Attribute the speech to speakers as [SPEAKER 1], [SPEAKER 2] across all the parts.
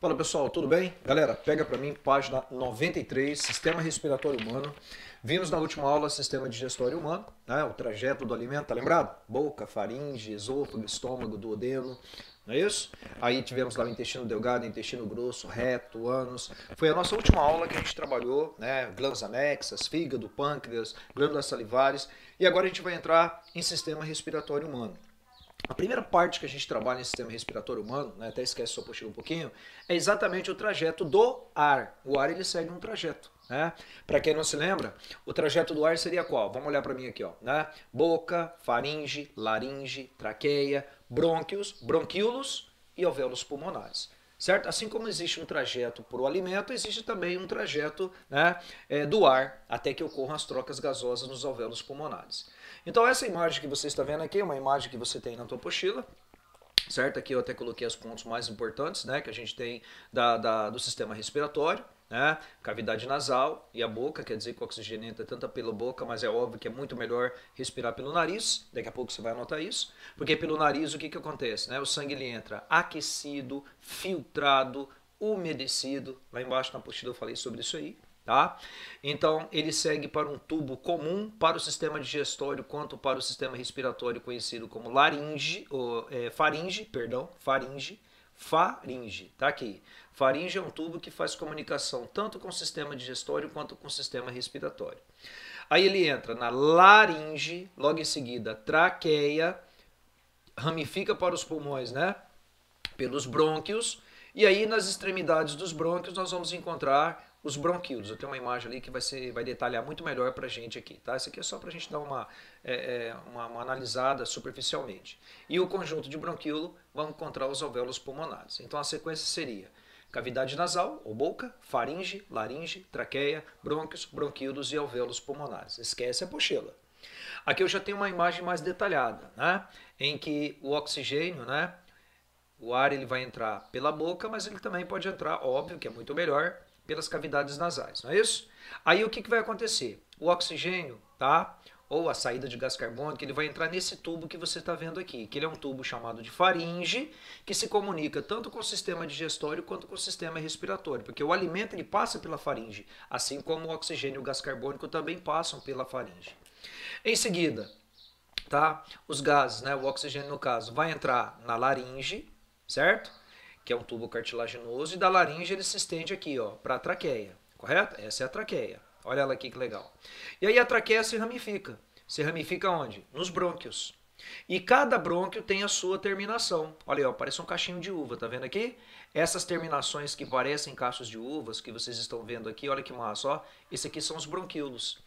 [SPEAKER 1] Fala pessoal, tudo bem? Galera, pega para mim página 93, Sistema Respiratório Humano. Vimos na última aula Sistema Digestório Humano, né? O trajeto do alimento, tá lembrado? Boca, faringe, esôfago, estômago, duodeno, não é isso? Aí tivemos lá o intestino delgado, intestino grosso, reto, ânus. Foi a nossa última aula que a gente trabalhou, né? Glândulas anexas, fígado, pâncreas, glândulas salivares. E agora a gente vai entrar em Sistema Respiratório Humano. A primeira parte que a gente trabalha em sistema respiratório humano, né, até esquece sua postura um pouquinho, é exatamente o trajeto do ar. O ar ele segue um trajeto. Né? Para quem não se lembra, o trajeto do ar seria qual? Vamos olhar para mim aqui. Ó, né? Boca, faringe, laringe, traqueia, brônquios, bronquíolos e alvéolos pulmonares. Certo? Assim como existe um trajeto para o alimento, existe também um trajeto, né, do ar até que ocorram as trocas gasosas nos alvéolos pulmonares. Então essa imagem que você está vendo aqui é uma imagem que você tem na tua apostila. Certo? Aqui eu até coloquei os pontos mais importantes, né, que a gente tem do sistema respiratório. Né? Cavidade nasal e a boca, quer dizer que o oxigênio entra tanto pela boca, mas é óbvio que é muito melhor respirar pelo nariz. Daqui a pouco você vai anotar isso, porque pelo nariz o que acontece? Né? O sangue ele entra aquecido, filtrado, umedecido. Lá embaixo na apostila eu falei sobre isso aí. Tá? Então ele segue para um tubo comum para o sistema digestório quanto para o sistema respiratório conhecido como laringe, ou, faringe, tá aqui. Faringe é um tubo que faz comunicação tanto com o sistema digestório quanto com o sistema respiratório. Aí ele entra na laringe, logo em seguida traqueia, ramifica para os pulmões, né? Pelos brônquios, e aí nas extremidades dos brônquios nós vamos encontrar os bronquíolos. Eu tenho uma imagem ali que vai detalhar muito melhor para a gente aqui. Tá? Isso aqui é só para a gente dar uma analisada superficialmente. E o conjunto de bronquíolo vamos encontrar os alvéolos pulmonares. Então a sequência seria cavidade nasal, ou boca, faringe, laringe, traqueia, brônquios, bronquíolos e alvéolos pulmonares. Esquece a apostila. Aqui eu já tenho uma imagem mais detalhada, né? Em que o oxigênio, né? O ar ele vai entrar pela boca, mas ele também pode entrar, óbvio que é muito melhor, pelas cavidades nasais, não é isso? Aí o que vai acontecer? O oxigênio, tá? Ou a saída de gás carbônico, ele vai entrar nesse tubo que você está vendo aqui, que ele é um tubo chamado de faringe, que se comunica tanto com o sistema digestório quanto com o sistema respiratório, porque o alimento ele passa pela faringe, assim como o oxigênio e o gás carbônico também passam pela faringe. Em seguida, tá? Os gases, né? O oxigênio no caso, vai entrar na laringe, certo? Que é um tubo cartilaginoso, e da laringe ele se estende aqui, ó, para a traqueia, correto? Essa é a traqueia. Olha ela aqui que legal. E aí a traqueia se ramifica. Se ramifica onde? Nos brônquios. E cada brônquio tem a sua terminação. Olha aí, ó, parece um cachinho de uva, tá vendo aqui? Essas terminações que parecem cachos de uvas, que vocês estão vendo aqui, olha que massa, ó. Esse aqui são os bronquíolos.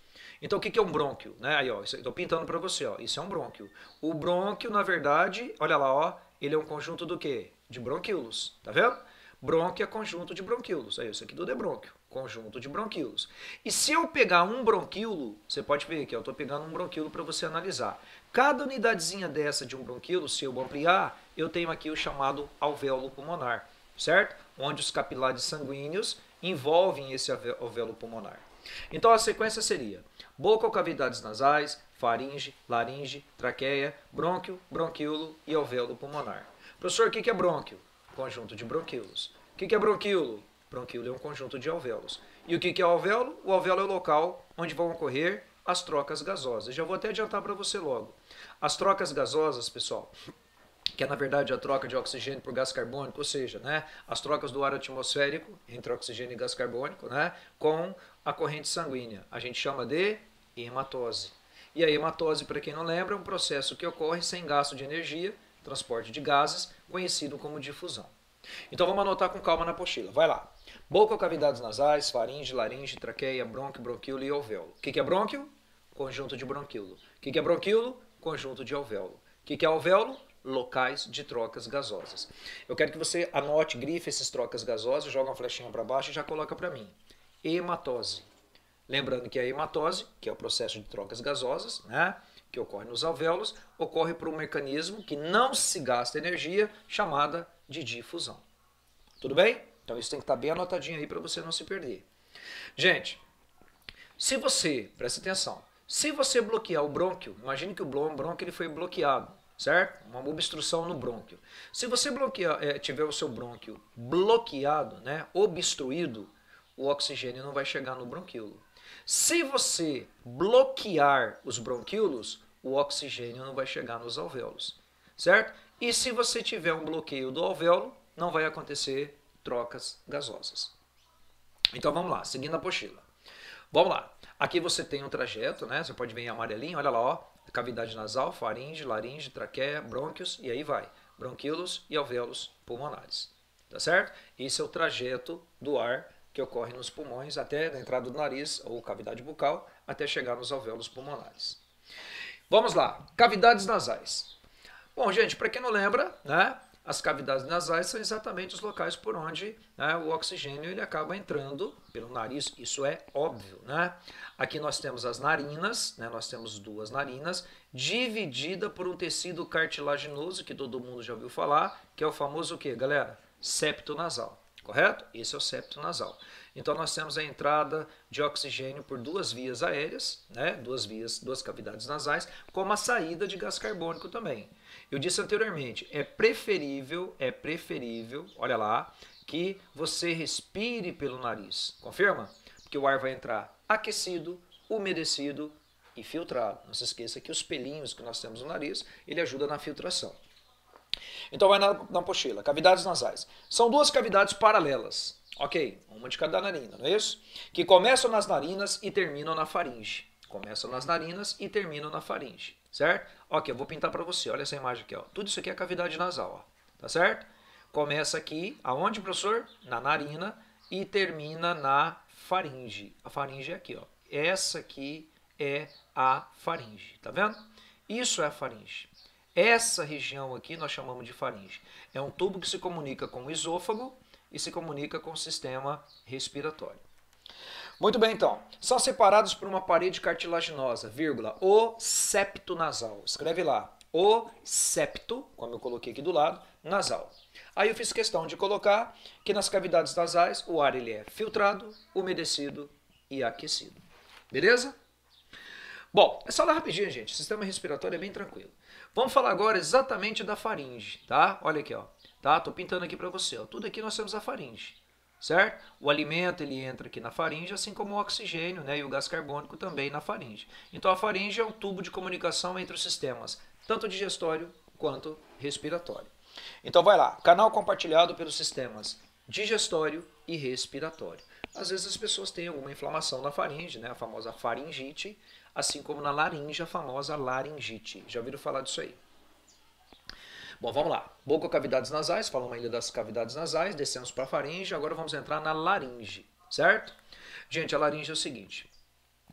[SPEAKER 1] Então o que é um brônquio? Né? Aí, ó, estou pintando para você, ó. Isso é um brônquio. O brônquio, na verdade, olha lá, ó, ele é um conjunto do quê? De bronquíolos, tá vendo? Brônquio é conjunto de bronquíolos. Aí, isso aqui tudo é brônquio, conjunto de bronquíolos. E se eu pegar um bronquíolo, você pode ver aqui, eu estou pegando um bronquíolo para você analisar. Cada unidadezinha dessa de um bronquíolo, se eu ampliar, eu tenho aqui o chamado alvéolo pulmonar, certo? Onde os capilares sanguíneos envolvem esse alvéolo pulmonar. Então a sequência seria boca ou cavidades nasais, faringe, laringe, traqueia, brônquio, bronquíolo e alvéolo pulmonar. Professor, o que é brônquio? Conjunto de bronquíolos. O que é bronquíolo? Bronquíolo é um conjunto de alvéolos. E o que é o alvéolo? O alvéolo é o local onde vão ocorrer as trocas gasosas. Já vou até adiantar para você logo. As trocas gasosas, pessoal, que é na verdade a troca de oxigênio por gás carbônico, ou seja, né, as trocas do ar atmosférico entre oxigênio e gás carbônico, né, com a corrente sanguínea. A gente chama de hematose. E a hematose, para quem não lembra, é um processo que ocorre sem gasto de energia, transporte de gases, conhecido como difusão. Então vamos anotar com calma na apostila. Vai lá. Boca ou cavidades nasais, faringe, laringe, traqueia, brônquio, bronquíolo e alvéolo. O que é brônquio? Conjunto de bronquíolo. O que é bronquíolo? Conjunto de alvéolo. O que é alvéolo? Locais de trocas gasosas. Eu quero que você anote, grife esses trocas gasosas, joga uma flechinha para baixo e já coloca para mim. Hematose. Lembrando que a hematose, que é o processo de trocas gasosas, né, que ocorre nos alvéolos, ocorre por um mecanismo que não se gasta energia, chamada de difusão. Tudo bem? Então isso tem que estar bem anotadinho aí para você não se perder. Gente, presta atenção, se você bloquear o brônquio, imagine que o brônquio ele foi bloqueado. certo? Uma obstrução no brônquio. Se você tiver o seu brônquio bloqueado, né, obstruído, o oxigênio não vai chegar no bronquíolo. Se você bloquear os bronquíolos, o oxigênio não vai chegar nos alvéolos, certo? E se você tiver um bloqueio do alvéolo, não vai acontecer trocas gasosas. Então vamos lá, seguindo a apostila. Vamos lá. Aqui você tem um trajeto, né? Você pode ver em amarelinho, olha lá, ó. Cavidade nasal, faringe, laringe, traqueia, brônquios e aí vai. Bronquíolos e alvéolos pulmonares. Tá certo? Esse é o trajeto do ar que ocorre nos pulmões até na entrada do nariz ou cavidade bucal até chegar nos alvéolos pulmonares. Vamos lá. Cavidades nasais. Bom, gente, para quem não lembra, né? As cavidades nasais são exatamente os locais por onde, né, o oxigênio ele acaba entrando pelo nariz, isso é óbvio, né? Aqui nós temos as narinas, né, nós temos duas narinas, dividida por um tecido cartilaginoso, que todo mundo já ouviu falar, que é o famoso o quê, galera? Septo nasal, correto? Esse é o septo nasal. Então nós temos a entrada de oxigênio por duas vias aéreas, né, duas cavidades nasais, como a saída de gás carbônico também. Eu disse anteriormente, é preferível, olha lá, que você respire pelo nariz. Confirma? Porque o ar vai entrar aquecido, umedecido e filtrado. Não se esqueça que os pelinhos que nós temos no nariz, ele ajuda na filtração. Então vai na apostila. Cavidades nasais. São duas cavidades paralelas. Ok, uma de cada narina, não é isso? Que começam nas narinas e terminam na faringe. Começam nas narinas e terminam na faringe, certo? Ok, eu vou pintar para você, olha essa imagem aqui, ó. Tudo isso aqui é cavidade nasal, ó. Tá certo? Começa aqui, aonde, professor? Na narina e termina na faringe. A faringe é aqui, ó. Essa aqui é a faringe, tá vendo? Isso é a faringe. Essa região aqui nós chamamos de faringe. É um tubo que se comunica com o esôfago e se comunica com o sistema respiratório. Muito bem, então. São separados por uma parede cartilaginosa, vírgula, o septo nasal. Escreve lá, o septo, como eu coloquei aqui do lado, nasal. Aí eu fiz questão de colocar que nas cavidades nasais o ar ele é filtrado, umedecido e aquecido. Beleza? Bom, é só lá rapidinho, gente. O sistema respiratório é bem tranquilo. Vamos falar agora exatamente da faringe, tá? Olha aqui, ó. Tá? Tô pintando aqui para você, ó. Tudo aqui nós temos a faringe. Certo? O alimento ele entra aqui na faringe, assim como o oxigênio, né, e o gás carbônico também na faringe. Então a faringe é um tubo de comunicação entre os sistemas, tanto digestório quanto respiratório. Então vai lá, canal compartilhado pelos sistemas digestório e respiratório. Às vezes as pessoas têm alguma inflamação na faringe, né, a famosa faringite, assim como na laringe, a famosa laringite. Já ouviram falar disso aí? Bom, vamos lá. Boca, cavidades nasais, falamos ainda das cavidades nasais, descemos para a faringe, agora vamos entrar na laringe, certo? Gente, a laringe é o seguinte,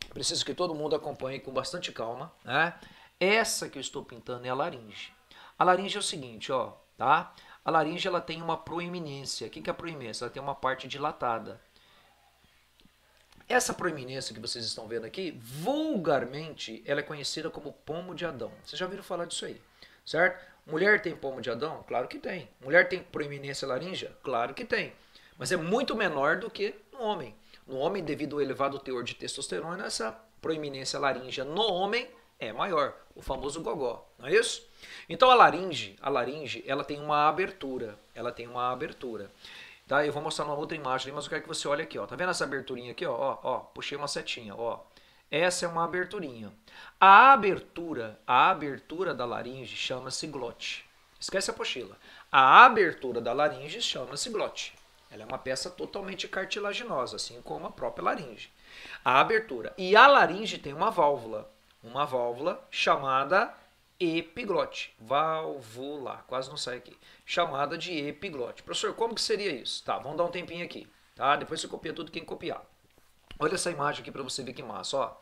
[SPEAKER 1] preciso que todo mundo acompanhe com bastante calma, né? Essa que eu estou pintando é a laringe. A laringe é o seguinte, ó, tá? A laringe ela tem uma proeminência. O que é a proeminência? Ela tem uma parte dilatada. Essa proeminência que vocês estão vendo aqui, vulgarmente, ela é conhecida como pomo de Adão. Vocês já ouviram falar disso aí, certo? Mulher tem pomo de Adão? Claro que tem. Mulher tem proeminência laríngea? Claro que tem. Mas é muito menor do que no homem. No homem, devido ao elevado teor de testosterona, essa proeminência laríngea no homem é maior. O famoso gogó, não é isso? Então a laringe, ela tem uma abertura. Ela tem uma abertura. Tá? Eu vou mostrar uma outra imagem, mas eu quero que você olhe aqui, ó. Tá vendo essa aberturinha aqui, ó? Ó, puxei uma setinha, ó. Essa é uma aberturinha. A abertura da laringe chama-se glote. Esquece a apostila. A abertura da laringe chama-se glote. Ela é uma peça totalmente cartilaginosa, assim como a própria laringe. A abertura. E a laringe tem uma válvula chamada epiglote. Válvula, quase não sai aqui. Chamada de epiglote. Professor, como que seria isso? Tá, vamos dar um tempinho aqui. Tá? Depois você copia tudo quem copiar. Olha essa imagem aqui para você ver que massa, ó.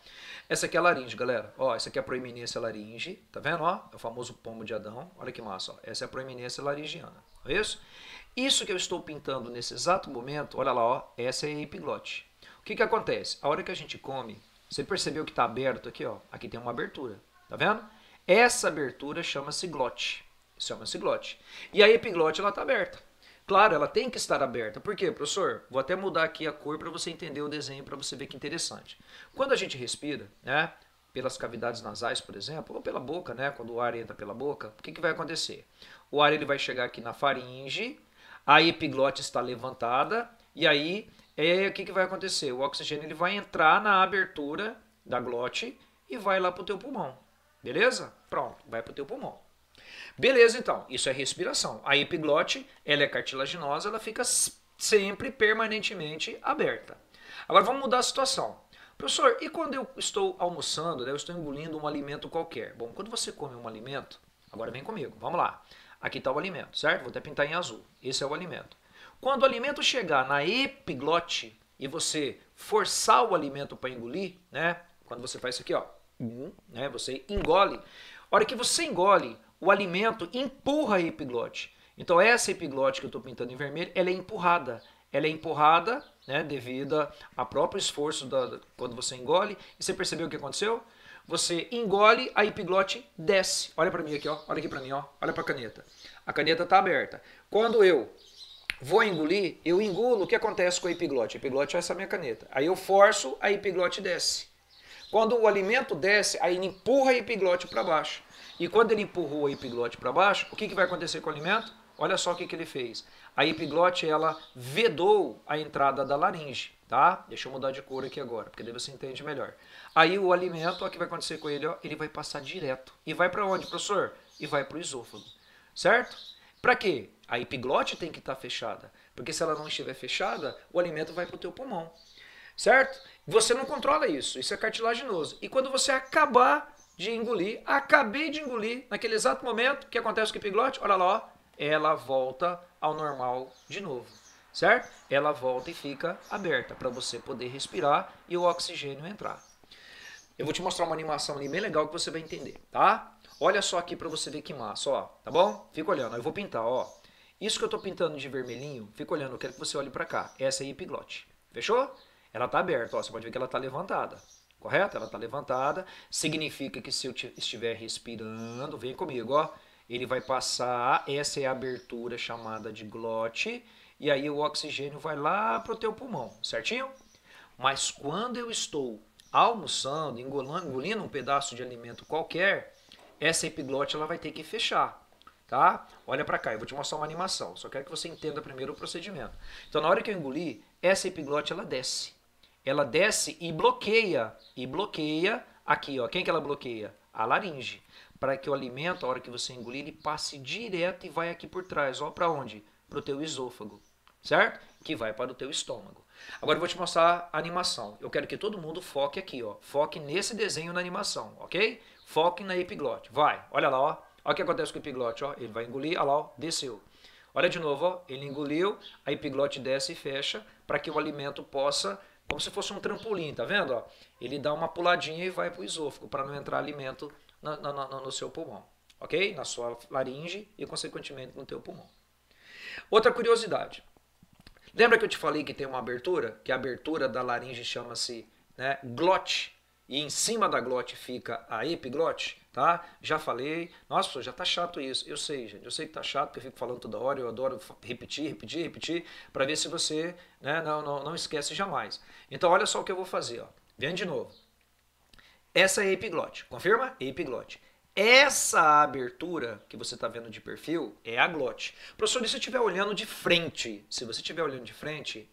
[SPEAKER 1] Essa aqui é a laringe, galera. Ó, essa aqui é a proeminência laringe, tá vendo, ó? É o famoso pomo de Adão. Olha que massa, ó. Essa é a proeminência laringiana. É isso? Isso que eu estou pintando nesse exato momento, olha lá, ó, essa é a epiglote. O que que acontece? A hora que a gente come, você percebeu que está aberto aqui, ó? Aqui tem uma abertura, tá vendo? Essa abertura chama-se glote. Chama-se glote. E a epiglote, ela tá aberta. Claro, ela tem que estar aberta. Por quê, professor? Vou até mudar aqui a cor para você entender o desenho, para você ver que interessante. Quando a gente respira, né, pelas cavidades nasais, por exemplo, ou pela boca, né? Quando o ar entra pela boca, o que, que vai acontecer? O ar ele vai chegar aqui na faringe, a epiglote está levantada, e aí o que, que vai acontecer? O oxigênio ele vai entrar na abertura da glote e vai lá para o teu pulmão. Beleza? Pronto, vai para o teu pulmão. Beleza, então, isso é respiração. A epiglote, ela é cartilaginosa, ela fica sempre, permanentemente aberta. Agora vamos mudar a situação. Professor, e quando eu estou almoçando, né, eu estou engolindo um alimento qualquer? Bom, quando você come um alimento, agora vem comigo, vamos lá. Aqui está o alimento, certo? Vou até pintar em azul. Esse é o alimento. Quando o alimento chegar na epiglote e você forçar o alimento para engolir, né? Quando você faz isso aqui, ó, né? Você engole. A hora que você engole, o alimento empurra a epiglote. Então essa epiglote que eu estou pintando em vermelho, ela é empurrada. Ela é empurrada, né, devido ao próprio esforço quando você engole. E você percebeu o que aconteceu? Você engole, a epiglote desce. Olha para mim aqui, ó. Olha aqui para mim, ó. Olha para a caneta. A caneta está aberta. Quando eu vou engolir, eu engulo, o que acontece com a epiglote? A epiglote é essa minha caneta. Aí eu forço, a epiglote desce. Quando o alimento desce, aí ele empurra a epiglote para baixo. E quando ele empurrou a epiglote para baixo, o que, que vai acontecer com o alimento? Olha só o que, que ele fez. A epiglote, ela vedou a entrada da laringe, tá? Deixa eu mudar de cor aqui agora, porque daí você entende melhor. Aí o alimento, ó, o que vai acontecer com ele? Ó, ele vai passar direto. E vai para onde, professor? E vai para o esôfago, certo? Para quê? A epiglote tem que estar fechada, porque se ela não estiver fechada, o alimento vai para o teu pulmão, certo? Você não controla isso é cartilaginoso. E quando você acabar de engolir, acabei de engolir, naquele exato momento, o que acontece com a epiglote? Olha lá, ó, ela volta ao normal de novo, certo? Ela volta e fica aberta para você poder respirar e o oxigênio entrar. Eu vou te mostrar uma animação ali bem legal que você vai entender, tá? Olha só aqui para você ver que massa, ó, tá bom? Fica olhando, eu vou pintar, ó. Isso que eu tô pintando de vermelhinho, fica olhando, eu quero que você olhe para cá. Essa é a epiglote, fechou? Ela tá aberta, ó, você pode ver que ela tá levantada, correto? Ela tá levantada, significa que se eu estiver respirando, vem comigo, ó. Ele vai passar, essa é a abertura chamada de glote, e aí o oxigênio vai lá para o teu pulmão, certinho? Mas quando eu estou almoçando, engolindo um pedaço de alimento qualquer, essa epiglote ela vai ter que fechar, tá? Olha para cá, eu vou te mostrar uma animação, só quero que você entenda primeiro o procedimento. Então na hora que eu engolir, essa epiglote ela desce. Ela desce e bloqueia aqui, ó. Quem que ela bloqueia? A laringe. Para que o alimento, a hora que você engolir, ele passe direto e vai aqui por trás. Ó, para onde? Para o teu esôfago, certo? Que vai para o teu estômago. Agora eu vou te mostrar a animação. Eu quero que todo mundo foque aqui, ó. Foque nesse desenho na animação, ok? Foque na epiglote. Vai, olha lá, ó. Olha o que acontece com o epiglote, ó. Ele vai engolir, olha lá, ó, desceu. Olha de novo, ó. Ele engoliu, a epiglote desce e fecha para que o alimento possa, como se fosse um trampolim, tá vendo? Ó? Ele dá uma puladinha e vai para o esôfago para não entrar alimento no seu pulmão, ok? Na sua laringe e, consequentemente, no teu pulmão. Outra curiosidade. Lembra que eu te falei que tem uma abertura? Que a abertura da laringe chama-se, né, glote. E em cima da glote fica a epiglote, tá? Já falei. Nossa, já tá chato isso. Eu sei, gente. Eu sei que tá chato, porque eu fico falando toda hora. Eu adoro repetir, para ver se você, né, não esquece jamais. Então, olha só o que eu vou fazer, ó. Vem de novo. Essa é a epiglote. Confirma? Epiglote. Essa abertura que você está vendo de perfil é a glote. Professor, se você estiver olhando de frente,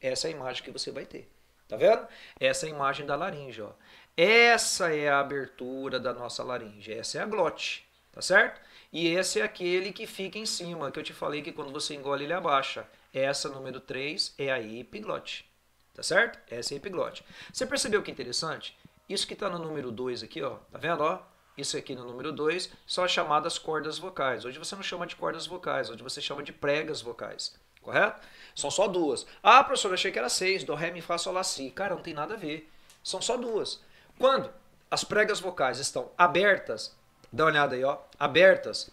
[SPEAKER 1] essa é a imagem que você vai ter. Tá vendo? Essa é a imagem da laringe, ó. Essa é a abertura da nossa laringe. Essa é a glote, tá certo? E esse é aquele que fica em cima, que eu te falei que quando você engole ele abaixa. Essa, número 3, é a epiglote. Tá certo? Essa é a epiglote. Você percebeu que interessante? Isso que está no número 2 aqui, ó, tá vendo? Ó? Isso aqui no número 2 são as chamadas cordas vocais. Hoje você não chama de cordas vocais, hoje você chama de pregas vocais, correto? São só duas. Ah, professor, eu achei que era 6, do, ré, mi, fá, sol, lá, si. Cara, não tem nada a ver. São só duas. Quando as pregas vocais estão abertas, dá uma olhada aí, ó, abertas,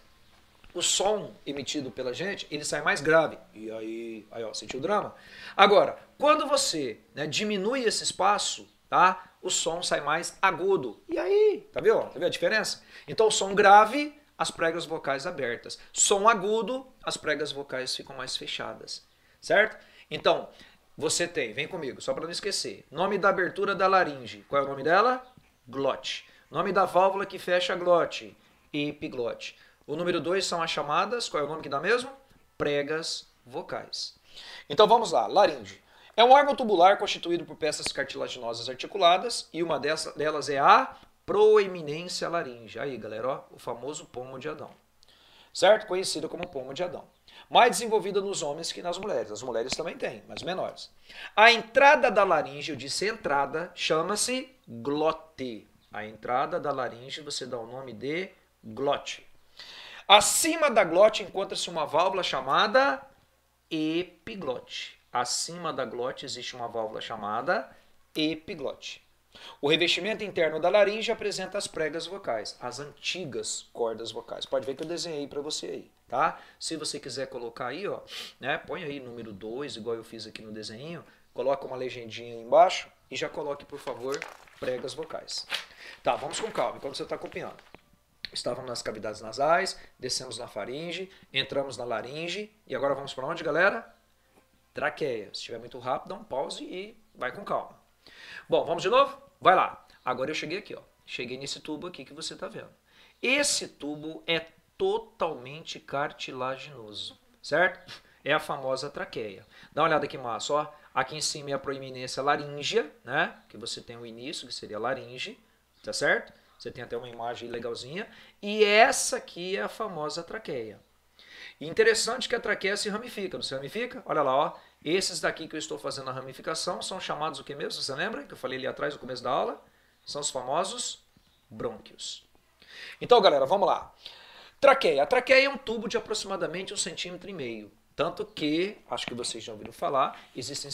[SPEAKER 1] o som emitido pela gente, ele sai mais grave. E aí ó, sentiu o drama? Agora, quando você, né, diminui esse espaço, tá? O som sai mais agudo. E aí, tá vendo? Tá vendo a diferença? Então, o som grave, as pregas vocais abertas. Som agudo, as pregas vocais ficam mais fechadas. Certo? Então, você tem, vem comigo, só para não esquecer, nome da abertura da laringe. Qual é o nome dela? Glote. Nome da válvula que fecha a glote, epiglote. O número 2 são as chamadas, qual é o nome que dá mesmo? Pregas vocais. Então vamos lá, laringe. É um órgão tubular constituído por peças cartilaginosas articuladas e uma delas é a proeminência laringe. Aí, galera, ó, o famoso pomo de Adão. Certo? Conhecido como pomo de Adão. Mais desenvolvida nos homens que nas mulheres. As mulheres também têm, mas menores. A entrada da laringe, eu disse entrada, chama-se glote. A entrada da laringe você dá o nome de glote. Acima da glote encontra-se uma válvula chamada epiglote. Acima da glote existe uma válvula chamada epiglote. O revestimento interno da laringe apresenta as pregas vocais, as antigas cordas vocais. Pode ver que eu desenhei para você aí, tá? Se você quiser colocar aí, ó, né, põe aí número 2, igual eu fiz aqui no desenho, coloca uma legendinha aí embaixo e já coloque, por favor, pregas vocais. Tá, vamos com calma, enquanto você está copiando. Estávamos nas cavidades nasais, descemos na faringe, entramos na laringe e agora vamos para onde, galera? Traqueia. Se estiver muito rápido, dá um pause e vai com calma. Bom, vamos de novo? Vai lá. Agora eu cheguei aqui, ó. Cheguei nesse tubo aqui que você está vendo. Esse tubo é totalmente cartilaginoso, certo? É a famosa traqueia. Dá uma olhada aqui, massa, ó. Aqui em cima é a proeminência laríngea, né? Que você tem o início, que seria a laringe, tá certo? Você tem até uma imagem legalzinha. E essa aqui é a famosa traqueia. E interessante que a traqueia se ramifica, não se ramifica? Olha lá, ó. Esses daqui que eu estou fazendo a ramificação são chamados o que mesmo? Você lembra? Que eu falei ali atrás no começo da aula? São os famosos brônquios. Então, galera, vamos lá. Traqueia. A traqueia é um tubo de aproximadamente 1,5 cm. Tanto que, acho que vocês já ouviram falar, existem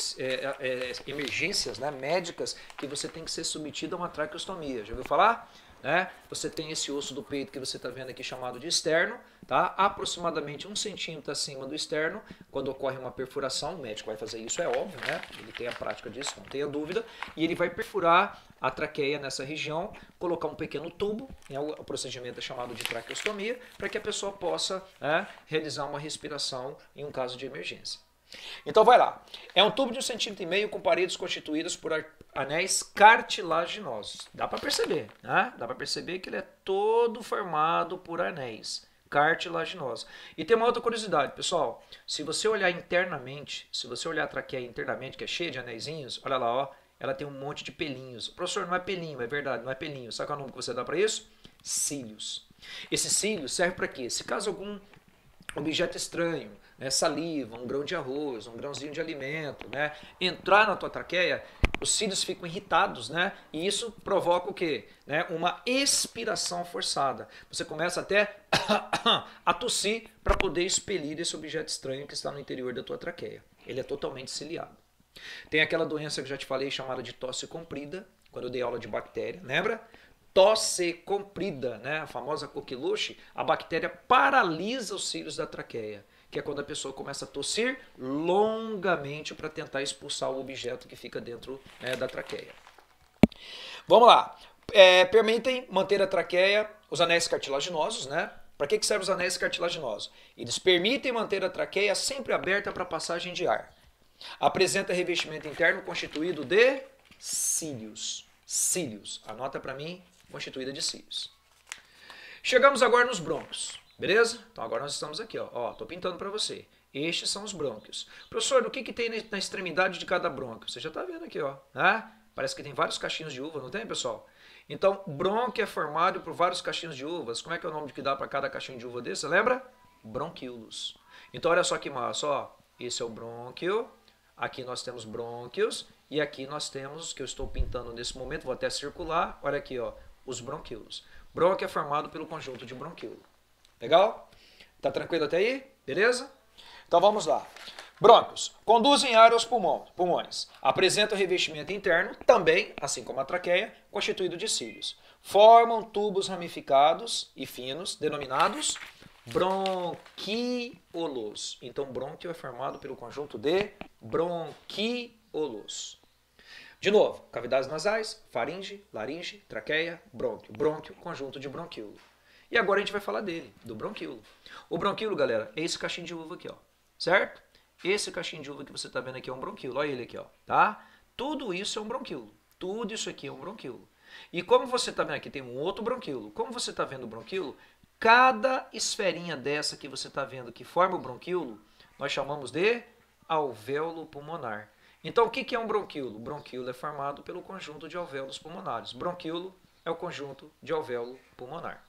[SPEAKER 1] emergências, né, médicas que você tem que ser submetido a uma traqueostomia. Já ouviu falar? Né? Você tem esse osso do peito que você está vendo aqui chamado de externo, tá? Aproximadamente 1 centímetro acima do externo. Quando ocorre uma perfuração, o médico vai fazer isso, é óbvio, né? Ele tem a prática disso, não tenha dúvida. E ele vai perfurar a traqueia nessa região, colocar um pequeno tubo, né? O procedimento é chamado de traqueostomia, para que a pessoa possa realizar uma respiração em um caso de emergência. Então vai lá. É um tubo de 1,5 cm com paredes constituídas por anéis cartilaginosos. Dá para perceber, né? Dá para perceber que ele é todo formado por anéis cartilaginosos. E tem uma outra curiosidade, pessoal. Se você olhar internamente, se você olhar a traqueia internamente, que é cheia de anéisinhos, olha lá, ó, ela tem um monte de pelinhos. Professor, não é pelinho, é verdade, não é pelinho. Sabe qual é o nome que você dá para isso? Cílios. Esses cílios servem para quê? Se caso algum objeto estranho, né, saliva, um grão de arroz, um grãozinho de alimento, né, entrar na tua traqueia, os cílios ficam irritados, né, e isso provoca o quê? Né, uma expiração forçada. Você começa até a tossir para poder expelir esse objeto estranho que está no interior da tua traqueia. Ele é totalmente ciliado. Tem aquela doença que eu já te falei chamada de tosse comprida, quando eu dei aula de bactéria, lembra? Tosse comprida, né? A famosa coqueluche, a bactéria paralisa os cílios da traqueia, que é quando a pessoa começa a tossir longamente para tentar expulsar o objeto que fica dentro, né, da traqueia. Vamos lá. Permitem manter a traqueia, os anéis cartilaginosos, né? Para que servem os anéis cartilaginosos? Eles permitem manter a traqueia sempre aberta para passagem de ar. Apresenta revestimento interno constituído de cílios. Cílios. Anota para mim, constituída de cílios. Chegamos agora nos brônquios, beleza? Então agora nós estamos aqui, ó. Tô pintando para você. Estes são os brônquios. Professor, o que tem na extremidade de cada brônquio? Você já está vendo aqui, ó, né? Parece que tem vários cachinhos de uva, não tem, pessoal? Então, brônquio é formado por vários cachinhos de uvas. Como é que é o nome que dá para cada cachinho de uva desse? Você lembra? Bronquíolos. Então, olha só que massa, ó. Esse é o brônquio. Aqui nós temos brônquios. E aqui nós temos, que eu estou pintando nesse momento, vou até circular, olha aqui, ó, os bronquíolos. Brônquio é formado pelo conjunto de bronquíolo. Legal? Tá tranquilo até aí? Beleza? Então vamos lá. Brônquios conduzem ar aos pulmões. Apresentam revestimento interno, também, assim como a traqueia, constituído de cílios. Formam tubos ramificados e finos, denominados bronquíolos. Então, brônquio é formado pelo conjunto de bronquíolos. De novo, cavidades nasais, faringe, laringe, traqueia, brônquio. Brônquio, conjunto de bronquíolo. E agora a gente vai falar dele, do bronquíolo. O bronquíolo, galera, é esse cachinho de uva aqui, ó. Certo? Esse cachinho de uva que você está vendo aqui é um bronquíolo. Olha ele aqui, ó. Tá? Tudo isso é um bronquíolo. Tudo isso aqui é um bronquíolo. E como você está vendo aqui, tem um outro bronquíolo. Como você está vendo o bronquíolo, cada esferinha dessa que você está vendo que forma o bronquíolo, nós chamamos de alvéolo pulmonar. Então, o que é um bronquíolo? O bronquíolo é formado pelo conjunto de alvéolos pulmonares. Bronquíolo é o conjunto de alvéolo pulmonar.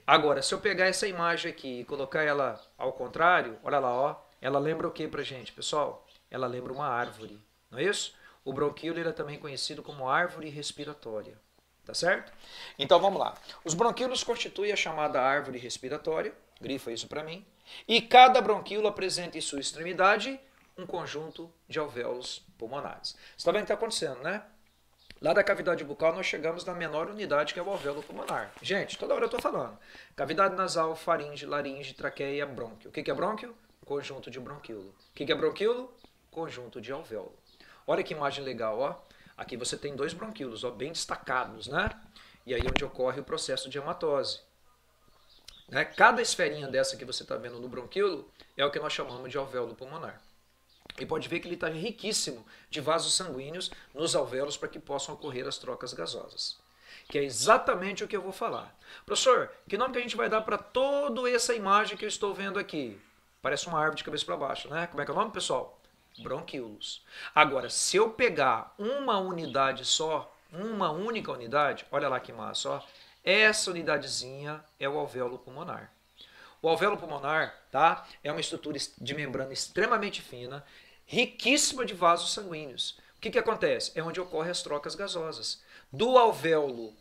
[SPEAKER 1] Agora, se eu pegar essa imagem aqui e colocar ela ao contrário, olha lá, ó, ela lembra o que pra gente, pessoal? Ela lembra uma árvore, não é isso? O bronquíolo é também conhecido como árvore respiratória, tá certo? Então vamos lá. Os bronquíolos constituem a chamada árvore respiratória, grifa isso para mim, e cada bronquíolo apresenta em sua extremidade um conjunto de alvéolos pulmonares. Você está vendo o que está acontecendo, né? Lá da cavidade bucal nós chegamos na menor unidade que é o alvéolo pulmonar. Gente, toda hora eu estou falando. Cavidade nasal, faringe, laringe, traqueia, brônquio. O que é brônquio? Conjunto de bronquíolo. O que é bronquíolo? Conjunto de alvéolo. Olha que imagem legal, ó. Aqui você tem dois bronquíolos, ó, bem destacados, né? E aí é onde ocorre o processo de hematose. Né? Cada esferinha dessa que você está vendo no bronquíolo é o que nós chamamos de alvéolo pulmonar. E pode ver que ele está riquíssimo de vasos sanguíneos nos alvéolos para que possam ocorrer as trocas gasosas. Que é exatamente o que eu vou falar. Professor, que nome que a gente vai dar para toda essa imagem que eu estou vendo aqui? Parece uma árvore de cabeça para baixo, né? Como é que é o nome, pessoal? Bronquíolos. Agora, se eu pegar uma unidade só, uma única unidade, olha lá que massa, ó. Essa unidadezinha é o alvéolo pulmonar. O alvéolo pulmonar, tá? É uma estrutura de membrana extremamente fina, riquíssima de vasos sanguíneos. O que acontece? É onde ocorrem as trocas gasosas. Do alvéolo,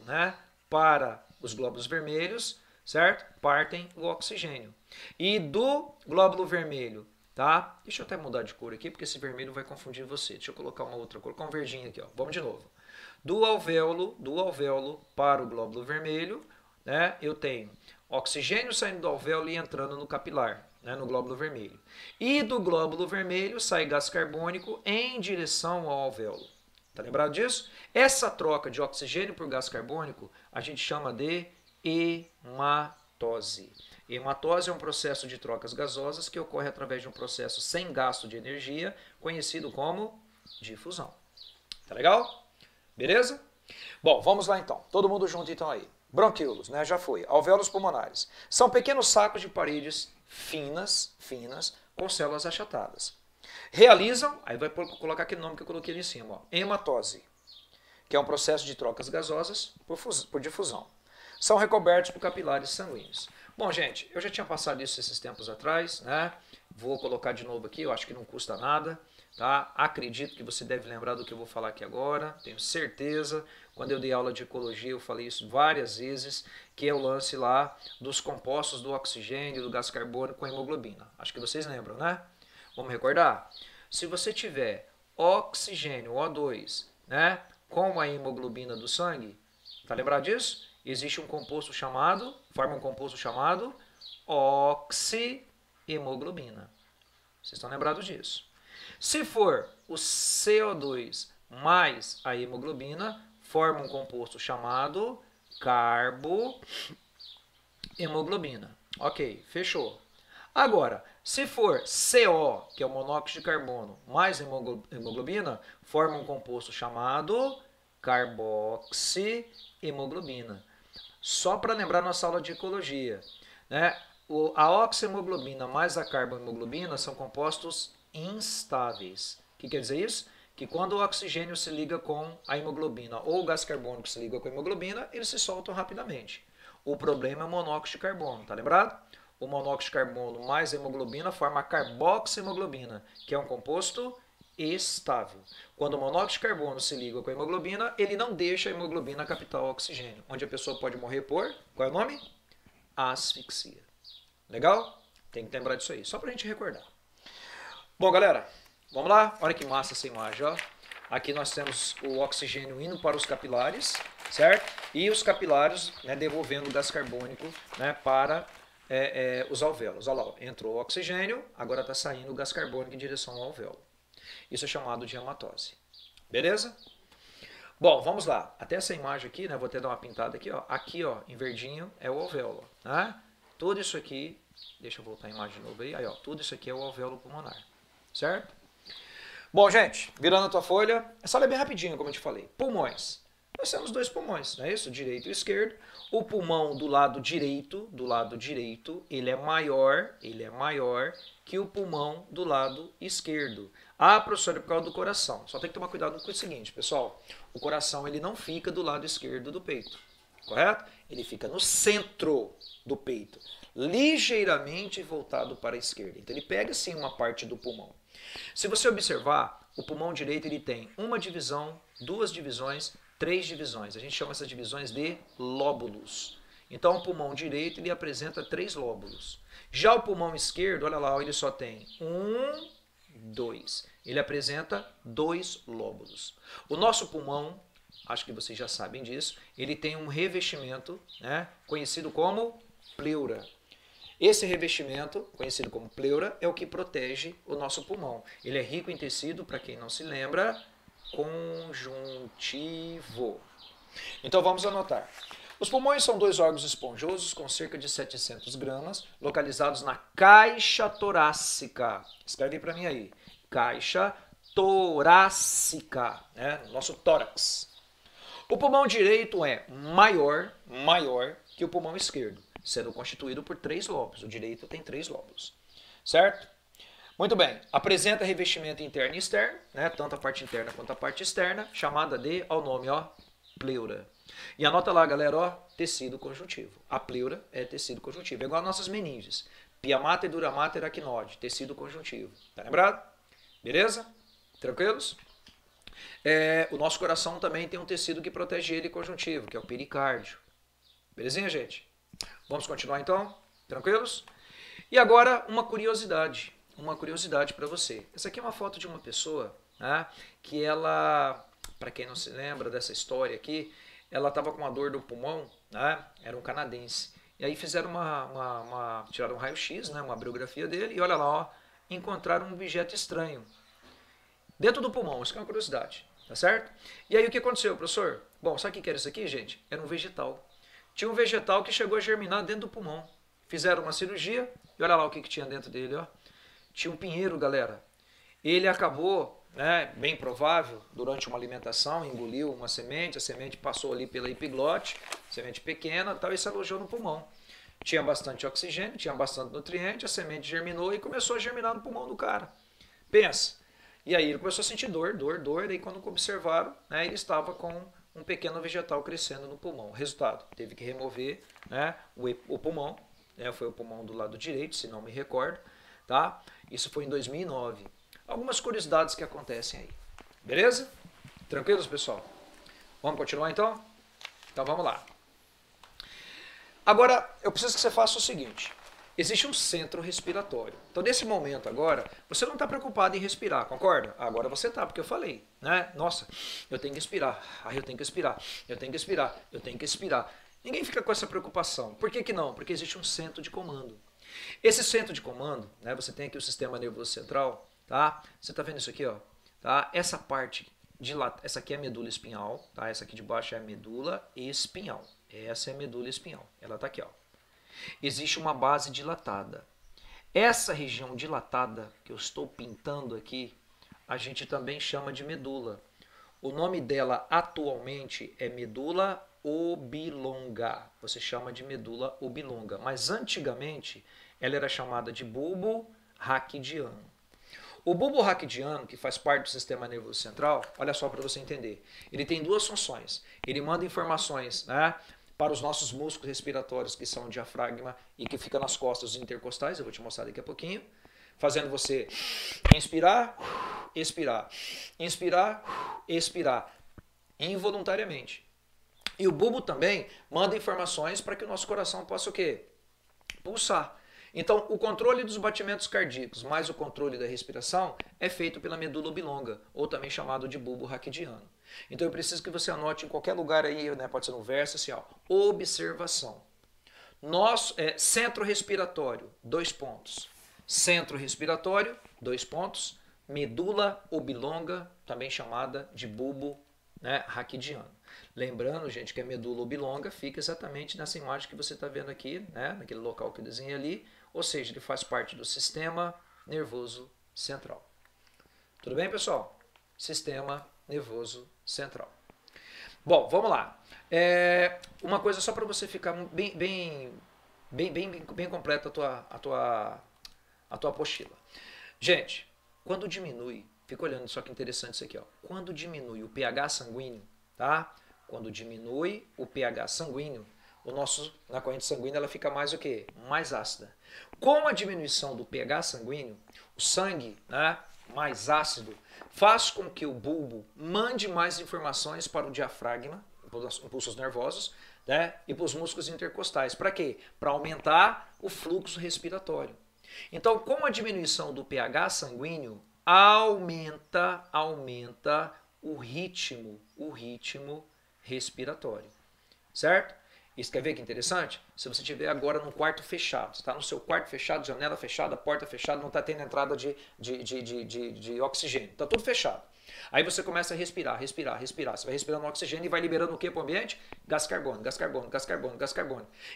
[SPEAKER 1] né, para os glóbulos vermelhos, certo? Partem o oxigênio. E do glóbulo vermelho, tá? Deixa eu até mudar de cor aqui, porque esse vermelho vai confundir você. Deixa eu colocar uma outra cor, com um verdinho aqui, ó. Vamos de novo. Do alvéolo para o glóbulo vermelho, né, eu tenho oxigênio saindo do alvéolo e entrando no capilar, né, no glóbulo vermelho. E do glóbulo vermelho sai gás carbônico em direção ao alvéolo. Tá lembrado disso? Essa troca de oxigênio por gás carbônico a gente chama de hematose. Hematose é um processo de trocas gasosas que ocorre através de um processo sem gasto de energia, conhecido como difusão. Tá legal? Beleza? Bom, vamos lá então. Todo mundo junto então aí. Bronquíolos, né? Já foi. Alvéolos pulmonares. São pequenos sacos de paredes finas, com células achatadas. Realizam, aí vai colocar aquele nome que eu coloquei ali em cima, ó, hematose, que é um processo de trocas gasosas por difusão. São recobertos por capilares sanguíneos. Bom, gente, eu já tinha passado isso esses tempos atrás, né? Vou colocar de novo aqui, eu acho que não custa nada, tá? Acredito que você deve lembrar do que eu vou falar aqui agora, tenho certeza. Quando eu dei aula de ecologia, eu falei isso várias vezes, que é o lance lá dos compostos do oxigênio, do gás carbônico com a hemoglobina. Acho que vocês lembram, né? Vamos recordar? Se você tiver oxigênio, O2, né, com a hemoglobina do sangue, tá lembrado disso? Existe um composto chamado, forma um composto chamado oxihemoglobina. Vocês estão lembrados disso? Se for o CO2 mais a hemoglobina, forma um composto chamado carbohemoglobina. Ok, fechou. Agora, se for CO, que é o monóxido de carbono, mais hemoglobina, forma um composto chamado carboxihemoglobina. Só para lembrar nossa aula de ecologia, né? A oxihemoglobina mais a carbohemoglobina são compostos instáveis. O que quer dizer isso? Que quando o oxigênio se liga com a hemoglobina ou o gás carbônico se liga com a hemoglobina, eles se soltam rapidamente. O problema é o monóxido de carbono, tá lembrado? O monóxido de carbono mais a hemoglobina forma a carboxihemoglobina, que é um composto estável. Quando o monóxido de carbono se liga com a hemoglobina, ele não deixa a hemoglobina captar o oxigênio, onde a pessoa pode morrer por, qual é o nome? Asfixia. Legal? Tem que lembrar disso aí, só pra gente recordar. Bom, galera, vamos lá? Olha que massa essa imagem, ó. Aqui nós temos o oxigênio indo para os capilares, certo? E os capilares, né, devolvendo o gás carbônico, né, para os alvéolos. Olha lá, ó, entrou o oxigênio, agora está saindo o gás carbônico em direção ao alvéolo. Isso é chamado de hematose. Beleza? Bom, vamos lá. Até essa imagem aqui, né, vou até dar uma pintada aqui, ó. Aqui, ó, em verdinho, é o alvéolo, né? Tudo isso aqui, deixa eu voltar a imagem de novo aí. Aí, ó, tudo isso aqui é o alvéolo pulmonar, certo? Bom, gente, virando a tua folha, essa aula é bem rapidinho, como eu te falei. Pulmões. Nós temos dois pulmões, não é isso? Direito e esquerdo. O pulmão do lado direito, ele é maior que o pulmão do lado esquerdo. Ah, professor, é por causa do coração. Só tem que tomar cuidado com o seguinte, pessoal. O coração ele não fica do lado esquerdo do peito, correto? Ele fica no centro do peito, ligeiramente voltado para a esquerda. Então ele pega sim uma parte do pulmão. Se você observar, o pulmão direito ele tem uma divisão, duas divisões, três divisões. A gente chama essas divisões de lóbulos. Então o pulmão direito ele apresenta 3 lóbulos. Já o pulmão esquerdo, olha lá, ele só tem 1, 2. Ele apresenta 2 lóbulos. O nosso pulmão, acho que vocês já sabem disso, ele tem um revestimento, né, conhecido como pleura. Esse revestimento, conhecido como pleura, é o que protege o nosso pulmão. Ele é rico em tecido, para quem não se lembra, conjuntivo. Então vamos anotar. Os pulmões são 2 órgãos esponjosos com cerca de 700 gramas, localizados na caixa torácica. Escreve para mim aí. Caixa torácica, né? Nosso tórax. O pulmão direito é maior que o pulmão esquerdo, sendo constituído por 3 lobos. O direito tem 3 lobos, certo? Muito bem, apresenta revestimento interno e externo, né? Tanto a parte interna quanto a parte externa, chamada de, ao nome, ó, pleura. E anota lá, galera, ó, tecido conjuntivo. A pleura é tecido conjuntivo, é igual às nossas meninges. Pia mater, dura mater, aracnode, tecido conjuntivo. Tá lembrado? Beleza? Tranquilos? O nosso coração também tem um tecido que protege ele conjuntivo, que é o pericárdio. Belezinha, gente? Vamos continuar então? Tranquilos? E agora uma curiosidade para você. Essa aqui é uma foto de uma pessoa, né, que ela, para quem não se lembra dessa história aqui, ela estava com uma dor do pulmão, né, era um canadense. E aí fizeram tiraram um raio-x, né, uma biografia dele, e olha lá, ó, encontraram um objeto estranho dentro do pulmão. Isso que é uma curiosidade, tá certo? E aí o que aconteceu, professor? Bom, sabe o que era isso aqui, gente? Era um vegetal. Tinha um vegetal que chegou a germinar dentro do pulmão. Fizeram uma cirurgia e olha lá o que tinha dentro dele, ó. Tinha um pinheiro, galera. Ele acabou, né, bem provável, durante uma alimentação, engoliu uma semente, a semente passou ali pela epiglote, semente pequena, tal, e se alojou no pulmão. Tinha bastante oxigênio, tinha bastante nutriente, a semente germinou e começou a germinar no pulmão do cara. Pensa. E aí ele começou a sentir dor, e quando observaram, né, ele estava com um pequeno vegetal crescendo no pulmão. Resultado, teve que remover, né, o pulmão, né, foi o pulmão do lado direito, se não me recordo, tá? Isso foi em 2009. Algumas curiosidades que acontecem aí. Beleza? Tranquilos, pessoal? Vamos continuar então? Então vamos lá. Agora, eu preciso que você faça o seguinte. Existe um centro respiratório. Então, nesse momento agora, você não está preocupado em respirar, concorda? Agora você está, porque eu falei, né? Nossa, eu tenho que expirar. Eu tenho que expirar. Eu tenho que expirar. Eu tenho que expirar. Ninguém fica com essa preocupação. Por que que não? Porque existe um centro de comando. Esse centro de comando, né? Você tem aqui o sistema nervoso central, tá? Você está vendo isso aqui, ó? Tá? Essa parte de lá, essa aqui é a medula espinhal, tá? Essa aqui de baixo é a medula espinhal. Essa é a medula espinhal. Ela está aqui, ó. Existe uma base dilatada. Essa região dilatada que eu estou pintando aqui, a gente também chama de medula. O nome dela atualmente é medula oblonga. Você chama de medula oblonga, mas antigamente ela era chamada de bulbo raquidiano. O bulbo raquidiano, que faz parte do sistema nervoso central, olha só para você entender, ele tem 2 funções. Ele manda informações, né, para os nossos músculos respiratórios, que são o diafragma e que fica nas costas dos intercostais, eu vou te mostrar daqui a pouquinho, fazendo você inspirar, expirar, inspirar, expirar, involuntariamente. E o bulbo também manda informações para que o nosso coração possa o quê? Pulsar. Então, o controle dos batimentos cardíacos mais o controle da respiração é feito pela medula oblonga, ou também chamado de bulbo raquidiano. Então, eu preciso que você anote em qualquer lugar aí, né, pode ser no verso, assim, ó, observação. Centro respiratório, 2 pontos. Centro respiratório, 2 pontos. Medula oblonga, também chamada de bulbo, né, raquidiano. Lembrando, gente, que a medula oblonga fica exatamente nessa imagem que você está vendo aqui, né, naquele local que eu desenhei ali, ou seja, ele faz parte do sistema nervoso central. Tudo bem, pessoal? Sistema nervoso central. Bom, vamos lá. Uma coisa só para você ficar bem completa a tua apostila. Gente, quando diminui, fica olhando só que interessante isso aqui, ó. Quando diminui o pH sanguíneo, tá? Quando diminui o pH sanguíneo, na corrente sanguínea ela fica mais o quê? Mais ácida. Com a diminuição do pH sanguíneo, o sangue, né, mais ácido, faz com que o bulbo mande mais informações para o diafragma, impulsos nervosos, né, e para os músculos intercostais. Para quê? Para aumentar o fluxo respiratório. Então, com a diminuição do pH sanguíneo, aumenta o ritmo respiratório. Certo? Isso quer ver que interessante? Se você estiver agora num quarto fechado, você está no seu quarto fechado, janela fechada, porta fechada, não está tendo entrada de oxigênio, está tudo fechado. Aí você começa a respirar. Você vai respirando oxigênio e vai liberando o que para o ambiente? Gás carbônico.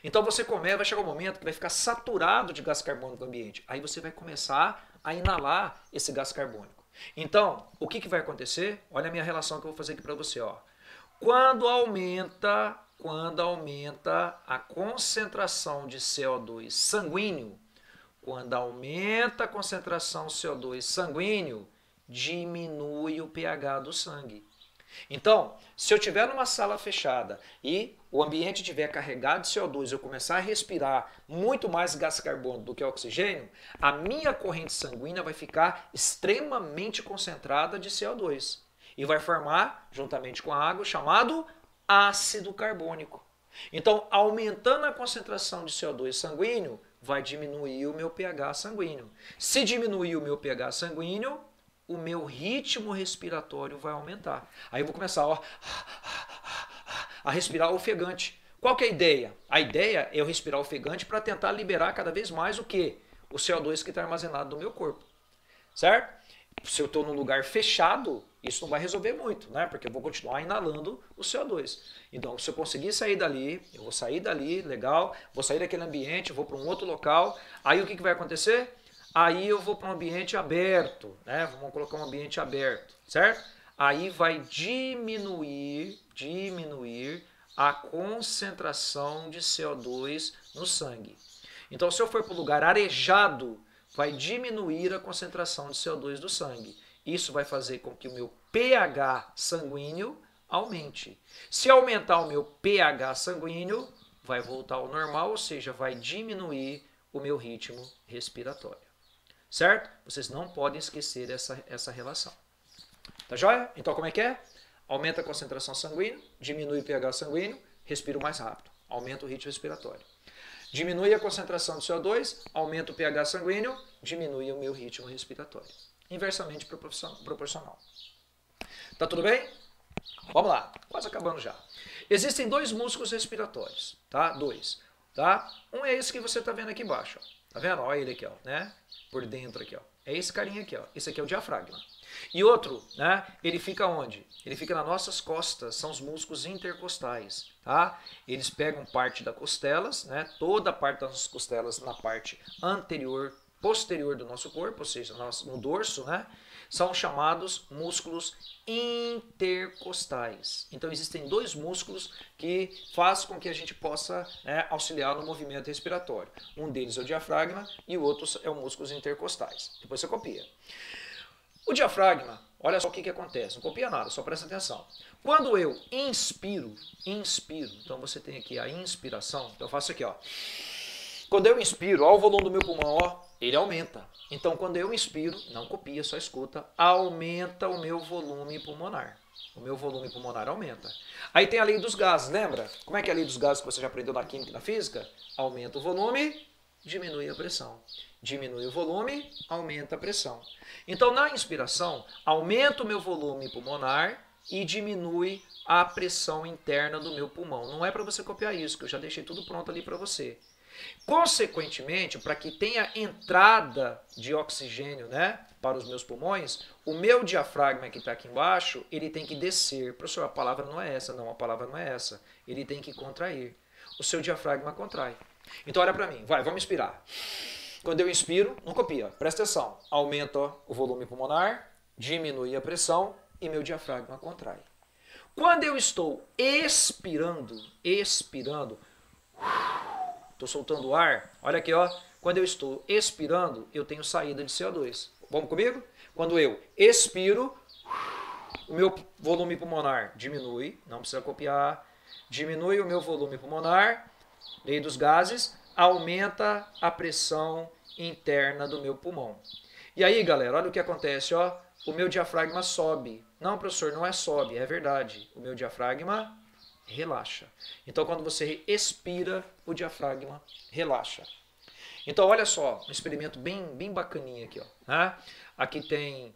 [SPEAKER 1] Então você vai chegar um momento que vai ficar saturado de gás carbônico no ambiente. Aí você vai começar a inalar esse gás carbônico. Então, o que vai acontecer? Olha a minha relação que eu vou fazer aqui para você, ó. Quando aumenta a concentração de CO2 sanguíneo, diminui o pH do sangue. Então, se eu estiver numa sala fechada e o ambiente estiver carregado de CO2 e eu começar a respirar muito mais gás carbônico do que oxigênio, a minha corrente sanguínea vai ficar extremamente concentrada de CO2 e vai formar, juntamente com a água, o chamado ácido carbônico. Então, aumentando a concentração de CO2 sanguíneo, vai diminuir o meu pH sanguíneo. Se diminuir o meu pH sanguíneo, o meu ritmo respiratório vai aumentar. Aí eu vou começar a respirar ofegante. Qual que é a ideia? A ideia é eu respirar ofegante para tentar liberar cada vez mais o quê? O CO2 que está armazenado no meu corpo. Certo? Se eu estou num lugar fechado, isso não vai resolver muito, né? Porque eu vou continuar inalando o CO2. Então, se eu conseguir sair dali, eu vou sair dali, legal, vou sair daquele ambiente, vou para um outro local, aí o que vai acontecer? Aí eu vou para um ambiente aberto, né? Vamos colocar um ambiente aberto, certo? Aí vai diminuir a concentração de CO2 no sangue. Então, se eu for para um lugar arejado, vai diminuir a concentração de CO2 do sangue. Isso vai fazer com que o meu pH sanguíneo aumente. Se aumentar o meu pH sanguíneo, vai voltar ao normal, ou seja, vai diminuir o meu ritmo respiratório. Certo? Vocês não podem esquecer essa relação. Tá joia? Então como é que é? Aumenta a concentração sanguínea, diminui o pH sanguíneo, respiro mais rápido, aumenta o ritmo respiratório. Diminui a concentração de CO2, aumenta o pH sanguíneo, diminui o meu ritmo respiratório. Inversamente proporcional. Tá tudo bem? Vamos lá, quase acabando já. Existem dois músculos respiratórios, tá? Dois, tá? Um é esse que você tá vendo aqui embaixo, ó. Tá vendo? Olha ele aqui, ó, né? Por dentro aqui, ó. É esse carinha aqui, ó. Esse aqui é o diafragma. E outro, né? Ele fica onde? Ele fica nas nossas costas, são os músculos intercostais, tá? Eles pegam parte das costelas, né? Toda a parte das nossas costelas na parte anterior, posterior do nosso corpo, ou seja, no dorso, né? São chamados músculos intercostais. Então existem dois músculos que fazem com que a gente possa, né, auxiliar no movimento respiratório. Um deles é o diafragma e o outro é os músculos intercostais. Depois você copia. O diafragma, olha só o que acontece, não copia nada, só presta atenção. Quando eu inspiro, então você tem aqui a inspiração, então eu faço aqui, ó. Quando eu inspiro, olha o volume do meu pulmão, ó, ele aumenta. Então quando eu inspiro, não copia, só escuta, aumenta o meu volume pulmonar. O meu volume pulmonar aumenta. Aí tem a lei dos gases, lembra? Como é que é a lei dos gases que você já aprendeu na química e na física? Aumenta o volume, diminui a pressão. Diminui o volume, aumenta a pressão. Então, na inspiração, aumenta o meu volume pulmonar e diminui a pressão interna do meu pulmão. Não é para você copiar isso, que eu já deixei tudo pronto ali para você. Consequentemente, para que tenha entrada de oxigênio, né, para os meus pulmões, o meu diafragma que está aqui embaixo, ele tem que descer. Professor, a palavra não é essa. Não, a palavra não é essa. Ele tem que contrair. O seu diafragma contrai. Então, olha para mim. Vai, vamos inspirar. Quando eu inspiro, não copia, presta atenção. Aumenta o volume pulmonar, diminui a pressão e meu diafragma contrai. Quando eu estou expirando, estou soltando ar, olha aqui, ó. Quando eu estou expirando, eu tenho saída de CO2. Vamos comigo? Quando eu expiro, o meu volume pulmonar diminui, não precisa copiar, diminui o meu volume pulmonar, lei dos gases, aumenta a pressão interna do meu pulmão. E aí, galera, olha o que acontece, ó. O meu diafragma sobe. Não, professor, não é sobe, é verdade. O meu diafragma relaxa. Então, quando você expira, o diafragma relaxa. Então, olha só, um experimento bem bacaninha aqui, ó. Né? Aqui tem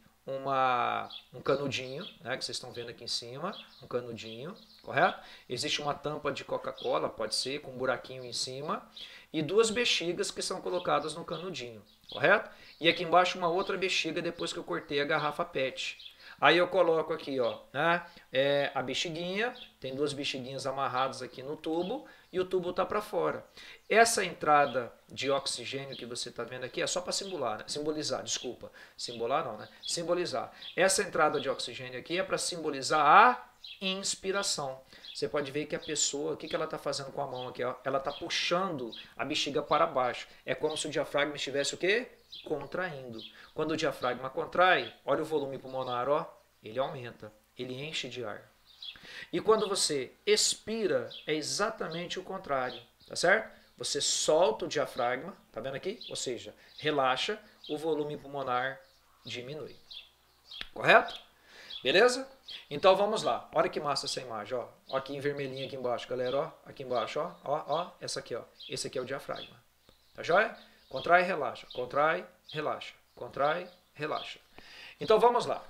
[SPEAKER 1] um canudinho, né, que vocês estão vendo aqui em cima, um canudinho, correto? Existe uma tampa de Coca-Cola, pode ser, com um buraquinho em cima, e duas bexigas que são colocadas no canudinho, correto? E aqui embaixo uma outra bexiga depois que eu cortei a garrafa PET. Aí eu coloco aqui, ó, né, a bexiguinha, tem duas bexiguinhas amarradas aqui no tubo, e o tubo está para fora. Essa entrada de oxigênio que você está vendo aqui é só para simbolizar, desculpa. Simbolar não, né? Simbolizar. Essa entrada de oxigênio aqui é para simbolizar a inspiração. Você pode ver que a pessoa, o que ela está fazendo com a mão aqui? Ó? Ela está puxando a bexiga para baixo. É como se o diafragma estivesse o quê? Contraindo. Quando o diafragma contrai, olha o volume pulmonar, ó, ele aumenta, ele enche de ar. E quando você expira, é exatamente o contrário, tá certo? Você solta o diafragma, tá vendo aqui? Ou seja, relaxa, o volume pulmonar diminui. Correto? Beleza? Então vamos lá. Olha que massa essa imagem, ó. Ó aqui em vermelhinho aqui embaixo, galera, ó. Aqui embaixo, ó, essa aqui, ó. Esse aqui é o diafragma. Tá joia? Contrai, relaxa. Contrai, relaxa. Contrai, relaxa. Então vamos lá.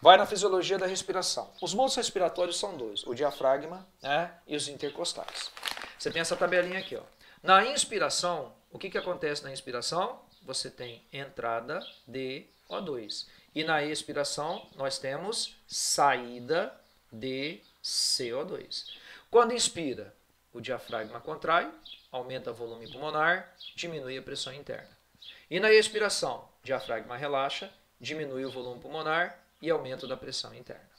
[SPEAKER 1] Vai na fisiologia da respiração. Os modos respiratórios são dois, o diafragma, né, e os intercostais. Você tem essa tabelinha aqui, ó. Na inspiração, o que acontece na inspiração? Você tem entrada de O2. E na expiração, nós temos saída de CO2. Quando inspira, o diafragma contrai, aumenta o volume pulmonar, diminui a pressão interna. E na expiração, o diafragma relaxa, diminui o volume pulmonar e aumento da pressão interna.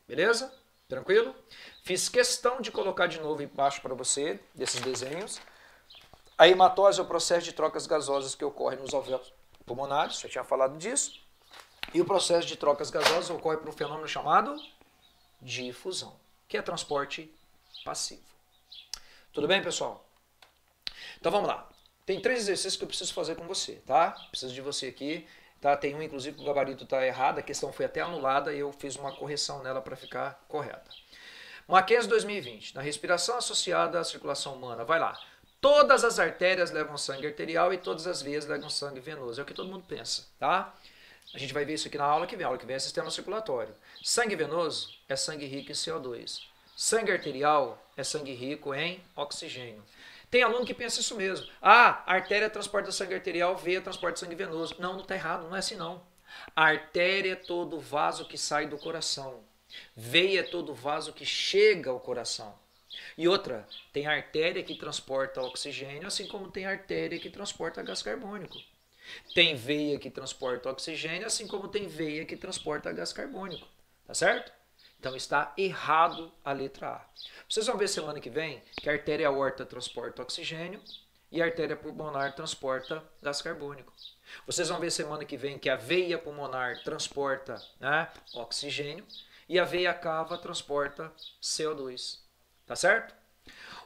[SPEAKER 1] Beleza? Tranquilo? Fiz questão de colocar de novo embaixo para você, desses desenhos. A hematose é o processo de trocas gasosas que ocorre nos alvéolos pulmonares, já tinha falado disso. E o processo de trocas gasosas ocorre por um fenômeno chamado difusão, que é transporte passivo. Tudo bem, pessoal? Então vamos lá. Tem 3 exercícios que eu preciso fazer com você, tá? Preciso de você aqui. Tá? Tem um, inclusive, que o gabarito está errado, a questão foi até anulada e eu fiz uma correção nela para ficar correta. Mackenzie 2020, na respiração associada à circulação humana, vai lá. Todas as artérias levam sangue arterial e todas as veias levam sangue venoso. É o que todo mundo pensa, tá? A gente vai ver isso aqui na aula que vem. A aula que vem é sistema circulatório. Sangue venoso é sangue rico em CO2. Sangue arterial é sangue rico em oxigênio. Tem aluno que pensa isso mesmo. Ah, artéria transporta sangue arterial, veia transporta sangue venoso. Não, não está errado, não é assim não. A artéria é todo vaso que sai do coração. Veia é todo vaso que chega ao coração. E outra, tem artéria que transporta oxigênio, assim como tem artéria que transporta gás carbônico. Tem veia que transporta oxigênio, assim como tem veia que transporta gás carbônico. Tá certo? Então está errado a letra A. Vocês vão ver semana que vem que a artéria aorta transporta oxigênio e a artéria pulmonar transporta gás carbônico. Vocês vão ver semana que vem que a veia pulmonar transporta, né, oxigênio e a veia cava transporta CO2. Tá certo?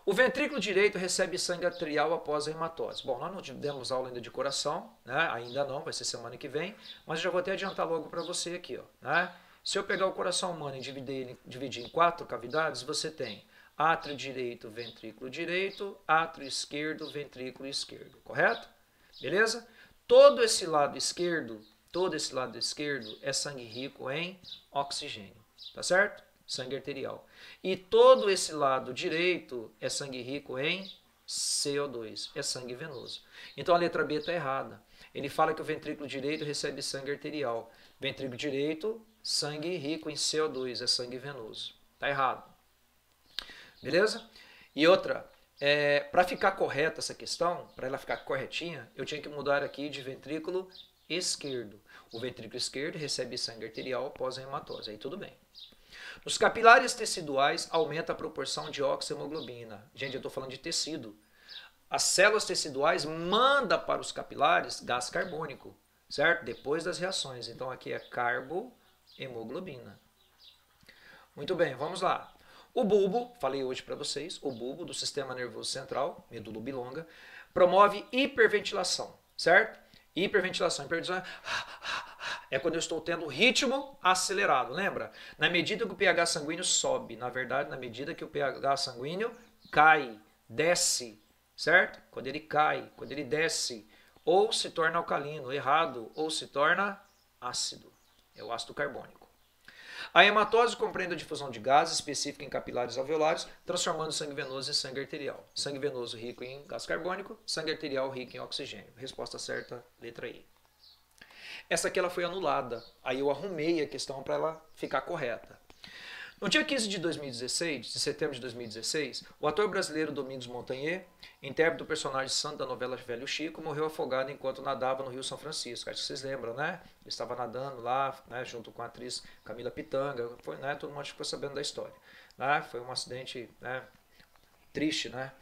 [SPEAKER 1] O ventrículo direito recebe sangue arterial após a hematose. Bom, nós não demos aula ainda de coração, né? Ainda não, vai ser semana que vem, mas já vou até adiantar logo para você aqui, ó, né? Se eu pegar o coração humano e dividir em 4 cavidades, você tem átrio direito, ventrículo direito, átrio esquerdo, ventrículo esquerdo, correto? Beleza? Todo esse lado esquerdo é sangue rico em oxigênio, tá certo? Sangue arterial. E todo esse lado direito é sangue rico em CO2, é sangue venoso. Então a letra B está errada. Ele fala que o ventrículo direito recebe sangue arterial. Ventrículo direito, sangue rico em CO2, é sangue venoso. Está errado. Beleza? E outra, para ficar correta essa questão, para ela ficar corretinha, eu tinha que mudar aqui de ventrículo esquerdo. O ventrículo esquerdo recebe sangue arterial após a hematose. Aí tudo bem. Nos capilares teciduais, aumenta a proporção de oxihemoglobina. Gente, eu estou falando de tecido. As células teciduais mandam para os capilares gás carbônico, certo? Depois das reações. Então aqui é carbohemoglobina. Muito bem, vamos lá. O bulbo, falei hoje para vocês, o bulbo do sistema nervoso central, medula oblonga, promove hiperventilação, certo? Hiperventilação é quando eu estou tendo ritmo acelerado, lembra? Na medida que o pH sanguíneo sobe, na verdade, na medida que o pH sanguíneo cai, desce, certo? Quando ele cai, quando ele desce, ou se torna alcalino, errado, ou se torna ácido, é o ácido carbônico. A hematose compreende a difusão de gases específica em capilares alveolares, transformando sangue venoso em sangue arterial. Sangue venoso rico em gás carbônico, sangue arterial rico em oxigênio. Resposta certa, letra I. Essa aqui ela foi anulada, aí eu arrumei a questão para ela ficar correta. No dia 15 de 2016, de setembro de 2016, o ator brasileiro Domingos Montanher, intérprete do personagem santo da novela Velho Chico, morreu afogado enquanto nadava no Rio São Francisco. Acho que vocês lembram, né? Ele estava nadando lá, né, junto com a atriz Camila Pitanga. Foi, né, todo mundo ficou sabendo da história. Né? Foi um acidente, né, triste, né?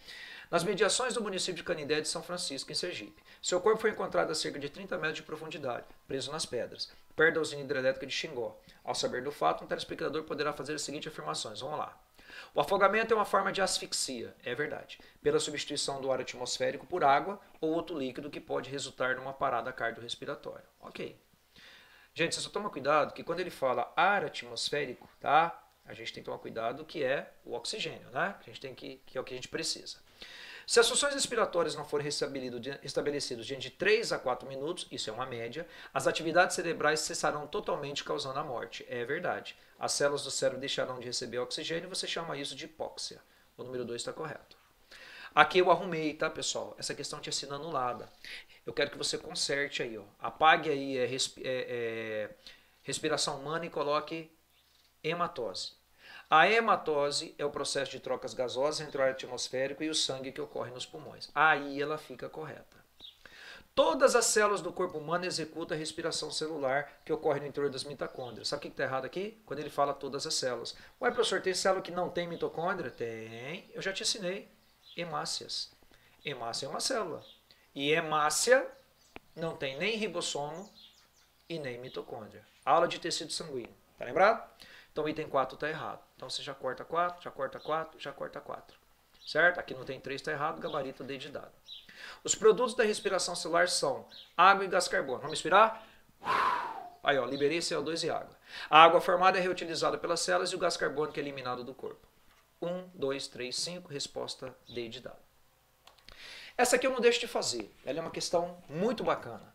[SPEAKER 1] Nas mediações do município de Canindé de São Francisco, em Sergipe. Seu corpo foi encontrado a cerca de 30 metros de profundidade, preso nas pedras, perto da usina hidrelétrica de Xingó. Ao saber do fato, um telespectador poderá fazer as seguintes afirmações. Vamos lá. O afogamento é uma forma de asfixia, é verdade, pela substituição do ar atmosférico por água ou outro líquido que pode resultar numa parada cardiorrespiratória. Ok. Gente, você só toma cuidado que quando ele fala ar atmosférico, tá? A gente tem que tomar cuidado que é o oxigênio, né? Que é o que a gente precisa. Se as funções respiratórias não forem estabelecidas diante de 3 a 4 minutos, isso é uma média, as atividades cerebrais cessarão totalmente, causando a morte. É verdade. As células do cérebro deixarão de receber oxigênio e você chama isso de hipóxia. O número 2 está correto. Aqui eu arrumei, tá, pessoal? Essa questão tinha sido anulada. Eu quero que você conserte aí, ó. Apague aí respiração humana e coloque hematose. A hematose é o processo de trocas gasosas entre o ar atmosférico e o sangue que ocorre nos pulmões. Aí ela fica correta. Todas as células do corpo humano executam a respiração celular que ocorre no interior das mitocôndrias. Sabe o que está errado aqui? Quando ele fala todas as células. Ué, professor, tem célula que não tem mitocôndria? Tem. Eu já te ensinei. Hemácias. Hemácia é uma célula. E hemácia não tem nem ribossomo e nem mitocôndria. Aula de tecido sanguíneo. Tá lembrado? Então o item 4 está errado. Então você já corta 4, já corta 4, já corta 4. Certo? Aqui não tem 3, está errado, gabarito D de dado. Os produtos da respiração celular são água e gás carbônico. Vamos respirar? Aí, ó, liberei CO2 e água. A água formada é reutilizada pelas células e o gás carbônico é eliminado do corpo. 1, 2, 3, 5, resposta D de dado. Essa aqui eu não deixo de fazer. Ela é uma questão muito bacana.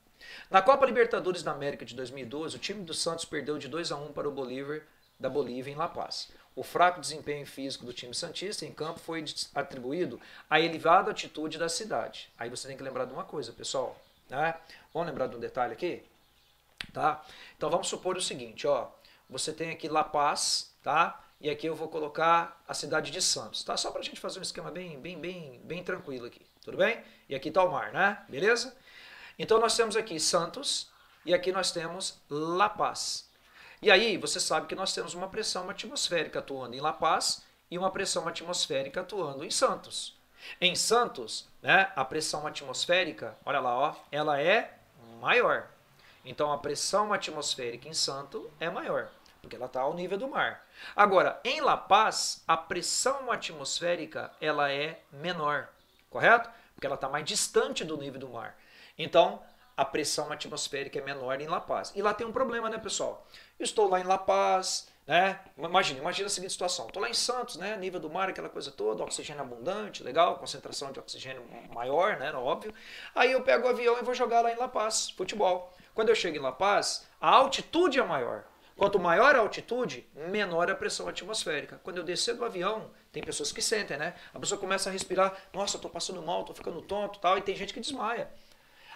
[SPEAKER 1] Na Copa Libertadores da América de 2012, o time do Santos perdeu de 2-1 para o Bolívar da Bolívia em La Paz. O fraco desempenho físico do time santista em campo foi atribuído à elevada altitude da cidade. Aí você tem que lembrar de uma coisa, pessoal, né? Vamos lembrar de um detalhe aqui? Tá? Então vamos supor o seguinte, ó. Você tem aqui La Paz, tá? E aqui eu vou colocar a cidade de Santos, tá? Só pra gente fazer um esquema bem tranquilo aqui, tudo bem? E aqui tá o mar, né? Beleza? Então nós temos aqui Santos e aqui nós temos La Paz. E aí você sabe que nós temos uma pressão atmosférica atuando em La Paz e uma pressão atmosférica atuando em Santos. Em Santos, né, a pressão atmosférica, olha lá, ó, ela é maior. Então a pressão atmosférica em Santos é maior, porque ela está ao nível do mar. Agora, em La Paz, a pressão atmosférica ela é menor, correto? Porque ela está mais distante do nível do mar. Então, a pressão atmosférica é menor em La Paz. E lá tem um problema, né, pessoal? Eu estou lá em La Paz, né? Imagina a seguinte situação. Estou lá em Santos, né? Nível do mar, aquela coisa toda, oxigênio abundante, legal, concentração de oxigênio maior, né? Óbvio. Aí eu pego o avião e vou jogar lá em La Paz, futebol. Quando eu chego em La Paz, a altitude é maior. Quanto maior a altitude, menor a pressão atmosférica. Quando eu descer do avião, tem pessoas que sentem, né? A pessoa começa a respirar, nossa, eu tô passando mal, tô ficando tonto, tal, e tem gente que desmaia.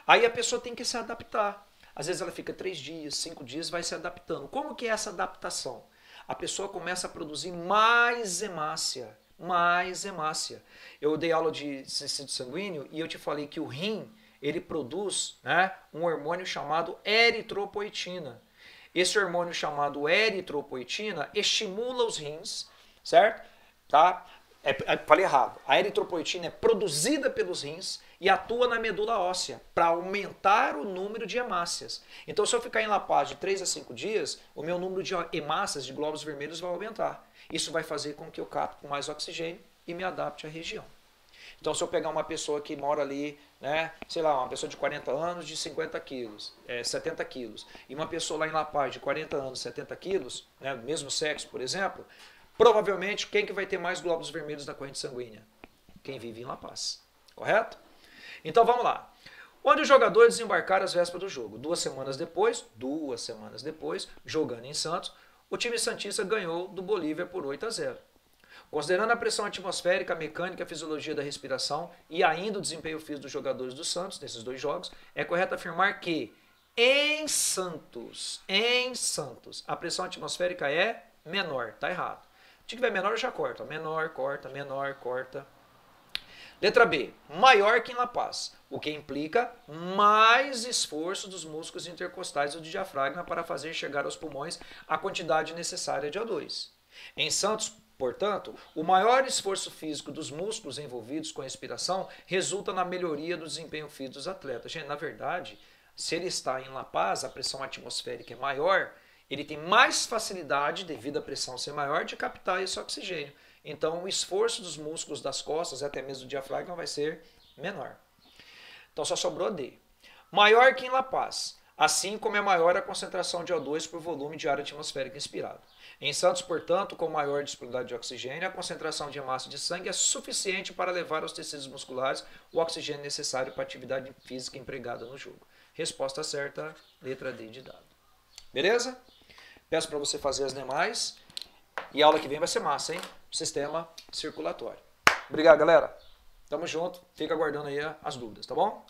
[SPEAKER 1] Aí a pessoa tem que se adaptar. Às vezes ela fica 3 dias, 5 dias, vai se adaptando. Como que é essa adaptação? A pessoa começa a produzir mais hemácia. Eu dei aula de tecido sanguíneo e eu te falei que o rim ele produz, né, um hormônio chamado eritropoetina. Esse hormônio chamado eritropoetina estimula os rins, certo? Tá? Falei errado. A eritropoetina é produzida pelos rins e atua na medula óssea para aumentar o número de hemácias. Então, se eu ficar em La Paz de 3 a 5 dias, o meu número de hemácias, de glóbulos vermelhos, vai aumentar. Isso vai fazer com que eu capte com mais oxigênio e me adapte à região. Então, se eu pegar uma pessoa que mora ali, né, sei lá, uma pessoa de 40 anos, de 50 quilos, 70 quilos, e uma pessoa lá em La Paz de 40 anos, 70 quilos, né, mesmo sexo, por exemplo, provavelmente quem que vai ter mais glóbulos vermelhos da corrente sanguínea? Quem vive em La Paz, correto? Então, vamos lá. Onde os jogadores desembarcaram às vésperas do jogo? 2 semanas depois, jogando em Santos, o time santista ganhou do Bolívia por 8 a 0. Considerando a pressão atmosférica, a mecânica, a fisiologia da respiração e ainda o desempenho físico dos jogadores do Santos, nesses 2 jogos, é correto afirmar que em Santos, a pressão atmosférica é menor. Tá errado. Se tiver menor, eu já corto. Menor, corta, menor, corta. Letra B, maior que em La Paz, o que implica mais esforço dos músculos intercostais e do diafragma para fazer chegar aos pulmões a quantidade necessária de O2. Em Santos, portanto, o maior esforço físico dos músculos envolvidos com a respiração resulta na melhoria do desempenho físico dos atletas. Gente, na verdade, se ele está em La Paz, a pressão atmosférica é maior, ele tem mais facilidade, devido à pressão ser maior, de captar esse oxigênio. Então, o esforço dos músculos das costas, até mesmo do diafragma, vai ser menor. Então, só sobrou D. Maior que em La Paz, assim como é maior a concentração de O2 por volume de ar atmosférico inspirado. Em Santos, portanto, com maior disponibilidade de oxigênio, a concentração de hemácia de sangue é suficiente para levar aos tecidos musculares o oxigênio necessário para a atividade física empregada no jogo. Resposta certa, letra D de dado. Beleza? Peço para você fazer as demais. E a aula que vem vai ser massa, hein? Sistema circulatório. Obrigado, galera. Tamo junto. Fica aguardando aí as dúvidas, tá bom?